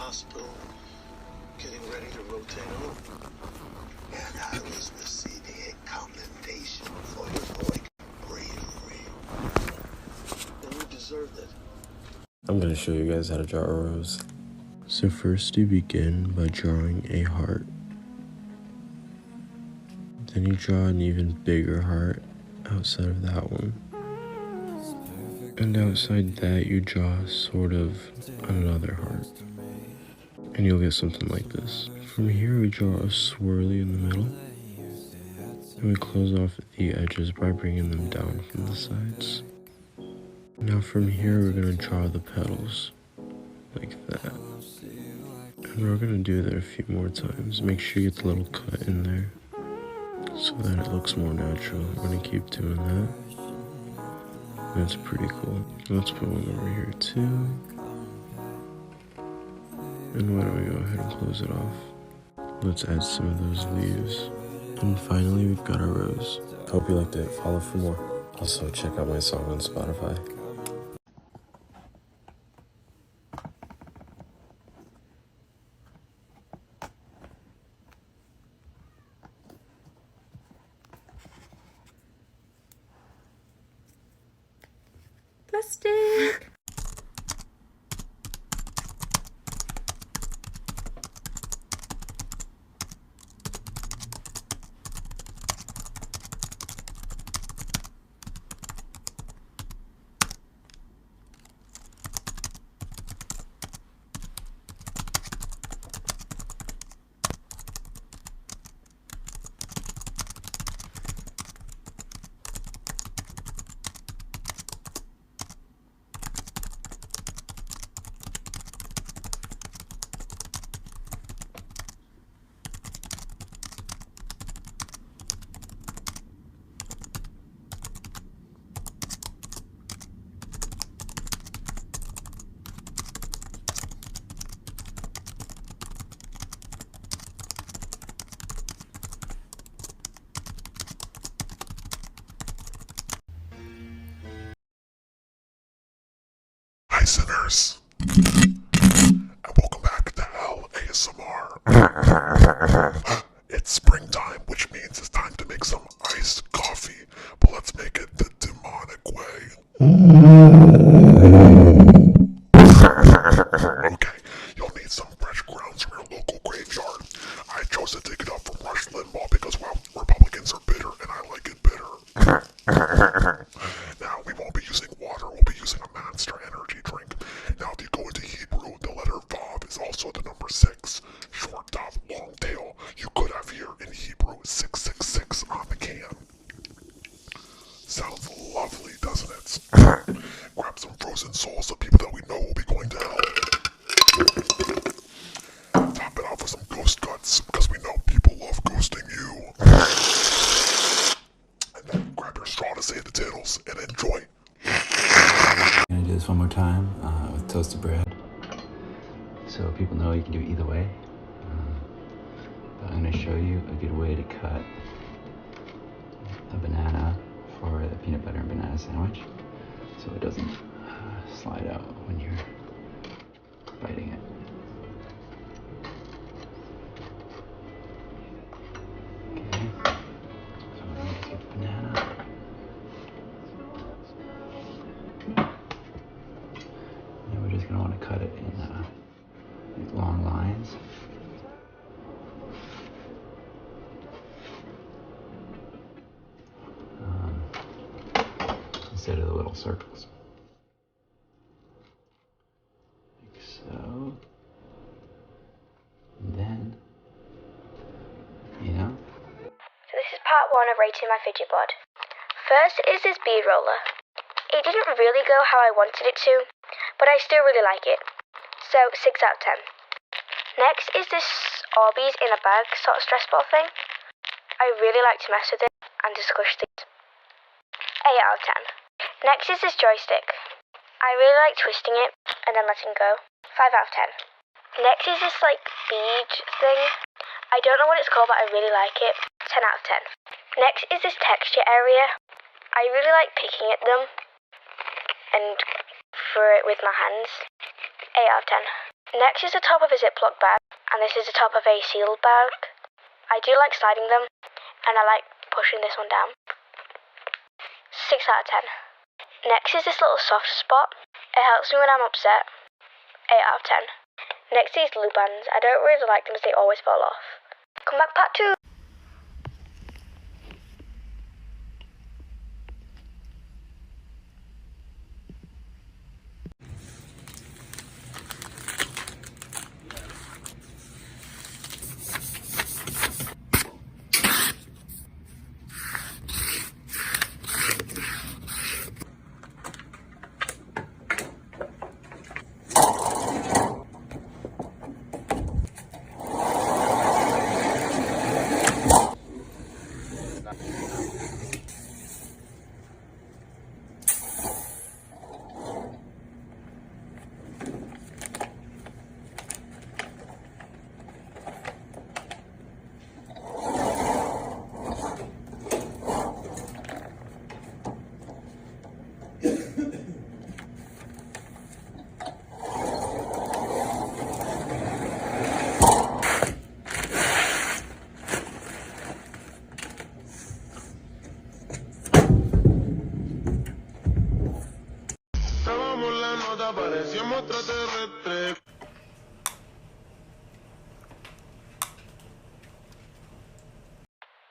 hospital, getting ready to rotate over. And I was receiving a commendation for heroic bravery. And you deserved it. I'm gonna show you guys how to draw a rose. So first you begin by drawing a heart. Then you draw an even bigger heart outside of that one. And outside that you draw sort of another heart. And you'll get something like this. From here we draw a swirly in the middle. And we close off the edges by bringing them down from the sides. Now from here we're going to draw the petals. Like that. And we're going to do that a few more times. Make sure you get the little cut in there so that it looks more natural. We're going to keep doing that. That's pretty cool. Let's put one over here too. And why don't we go ahead and close it off. Let's add some of those leaves. And finally we've got our rose. Hope you liked it. Follow for more. Also check out my song on Spotify. Plastic. Hi sinners, and welcome back to Hell ASMR. It's springtime, which means it's time to make some iced coffee, but let's make it the demonic way. Okay, you'll need some fresh grounds from your local graveyard. I chose to dig it up from Rush Limbaugh because, well, Republicans are bitter and I like it bitter. Now, we won't be using water, we'll be using a Monster Energy drink. Now, if you go into Hebrew, the letter Vav is also the number 6. Short Vav, long tail. You could have here in Hebrew 666 on the can. Sounds lovely, doesn't it? Grab some frozen souls of people that we know will be going to hell. Top it off with some ghost guts, because we know people love ghosting you. And then grab your straw to save the tittles, and enjoy. I'm gonna do this one more time with toasted bread, so people know you can do it either way. But I'm gonna show you a good way to cut a banana for the peanut butter and banana sandwich, so it doesn't slide out when you're biting it. Okay, so we're gonna get the banana. And we're just going to want to cut it in these long lines. Instead of the little circles. Like so. And then, you know. So this is part 1 of rating my fidget board. First is this bead roller. It didn't really go how I wanted it to, but I still really like it. So 6 out of 10. Next is this Orbeez in a bag sort of stress ball thing. I really like to mess with it and to squish things. 8 out of 10. Next is this joystick. I really like twisting it and then letting go. 5 out of 10. Next is this bead thing. I don't know what it's called, but I really like it. 10 out of 10. Next is this texture area. I really like picking at them and through it with my hands. 8 out of 10. Next is the top of a Ziploc bag, and this is the top of a sealed bag. I do like sliding them, and I like pushing this one down. 6 out of 10. Next is this little soft spot. It helps me when I'm upset. 8 out of 10. Next is glue bands. I don't really like them as they always fall off. Come back part 2.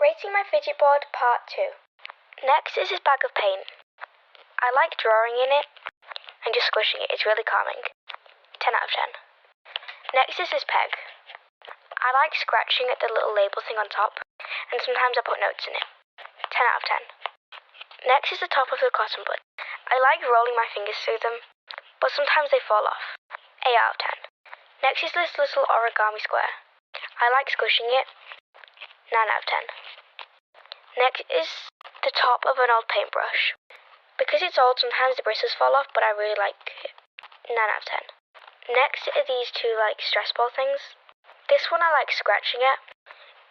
Rating my fidget board part 2. Next is this bag of paint. I like drawing in it and just squishing it. It's really calming. 10 out of 10. Next is this peg. I like scratching at the little label thing on top, and sometimes I put notes in it. 10 out of 10. Next is the top of the cotton bud. I like rolling my fingers through them, but sometimes they fall off. 8 out of 10. Next is this little origami square. I like squishing it. 9 out of 10. Next is the top of an old paintbrush. Because it's old, sometimes the bristles fall off, but I really like it. 9 out of 10. Next are these two stress ball things. This one I like scratching at,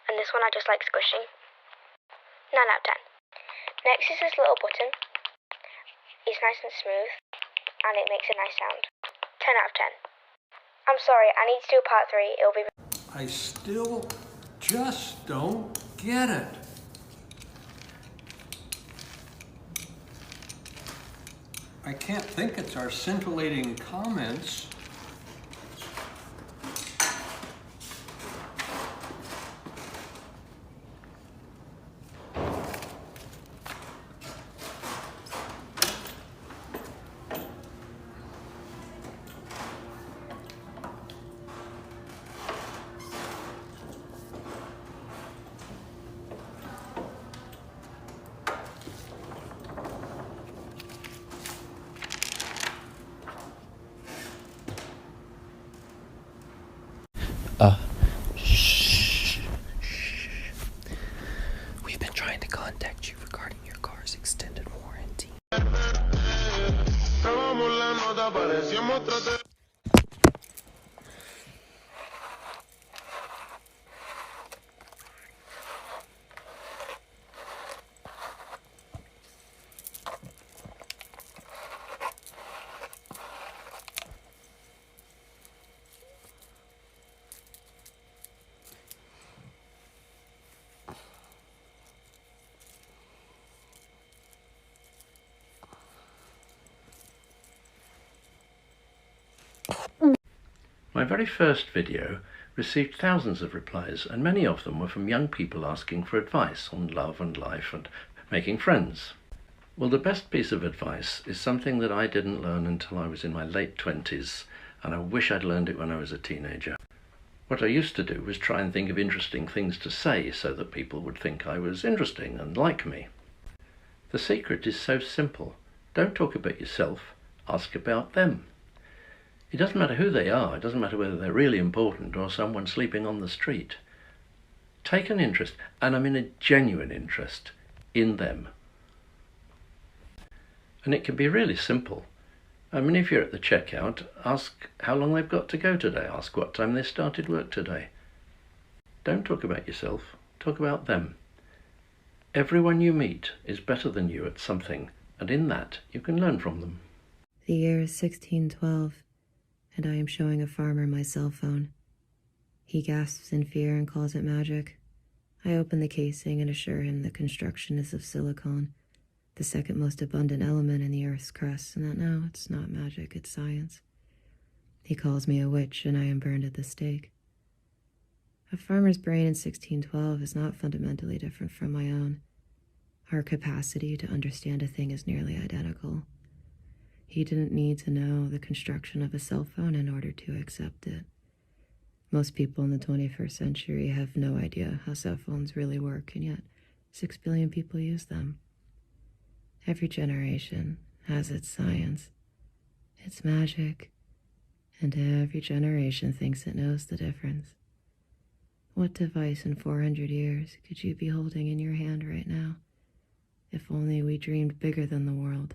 and this one I just like squishing. 9 out of 10. Next is this little button. It's nice and smooth, and it makes a nice sound. 10 out of 10. I'm sorry, I need to do part 3. It'll be... I still just don't get it. I can't think it's our scintillating comments. We've been trying to contact you regarding your car's extended warranty. My very first video received thousands of replies, and many of them were from young people asking for advice on love and life and making friends. Well, the best piece of advice is something that I didn't learn until I was in my late 20s, and I wish I'd learned it when I was a teenager. What I used to do was try and think of interesting things to say so that people would think I was interesting and like me. The secret is so simple. Don't talk about yourself, ask about them. It doesn't matter who they are, it doesn't matter whether they're really important or someone sleeping on the street. Take an interest, and I mean a genuine interest, in them. And it can be really simple. I mean, if you're at the checkout, ask how long they've got to go today, ask what time they started work today. Don't talk about yourself, talk about them. Everyone you meet is better than you at something, and in that you can learn from them. The year is 1612, and I am showing a farmer my cell phone. He gasps in fear and calls it magic. I open the casing and assure him the construction is of silicon, the second most abundant element in the Earth's crust, and that no, it's not magic, it's science. He calls me a witch, and I am burned at the stake. A farmer's brain in 1612 is not fundamentally different from my own. Our capacity to understand a thing is nearly identical. He didn't need to know the construction of a cell phone in order to accept it. Most people in the 21st century have no idea how cell phones really work, and yet 6 billion people use them. Every generation has its science, its magic, and every generation thinks it knows the difference. What device in 400 years could you be holding in your hand right now? If only we dreamed bigger than the world.